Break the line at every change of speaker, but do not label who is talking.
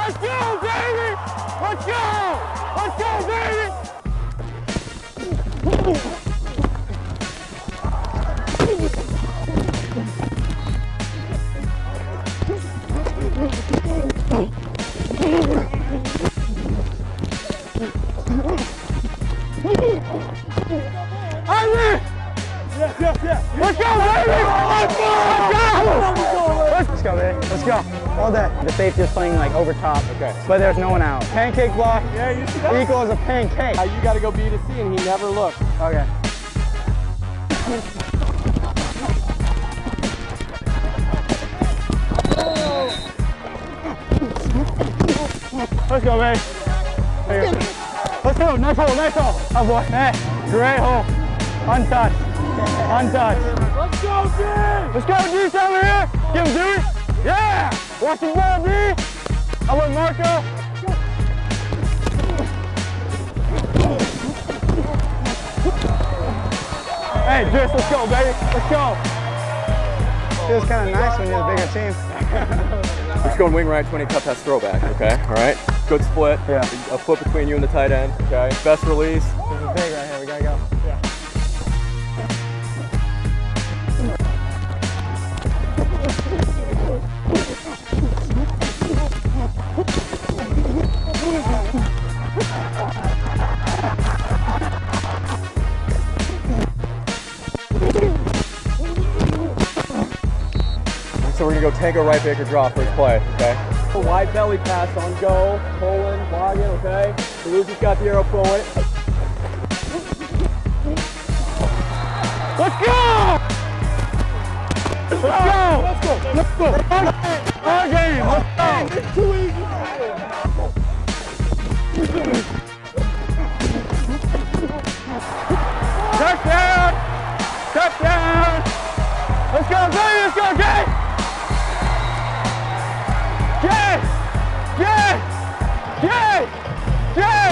Let's go, baby! Let's go! Let's go, baby! Let's go, baby! Let's go! Let's go, baby. Let's go. All day. The safety is playing like over top. Okay. But there's no one out. Pancake block. Yeah, you see that? Equals a pancake.
You got to go B to C, and he never looked.
Okay. Let's go, baby. There you go. Let's go. Nice hole. Nice hole. Oh, boy. Hey, great hole. Untouched. Untouched.
Let's go, D!
Let's go, D over here. Give him Dewey. Yeah. Watch the ball, D. I want Marco. Hey, Driss, let's go, baby. Let's go. Feels kind of nice when you're the bigger team.
We're just going wing right 20 cup pass throwback, okay? All right? Good split.
Yeah.
A foot between you and the tight end, okay? Best release.
This is big right here. We gotta go. Yeah.
So we're gonna go tango right baker draw first play, okay? A wide belly pass on go, pulling, logging, okay? The loser's got the arrow forward.
Let's go! Let's go! Let's go! Let's go! Our game! Let's go! It's too easy! Touchdown! Touchdown! Let's go, baby! Let's go, Jay! Jay! Jay! Jay! Jay!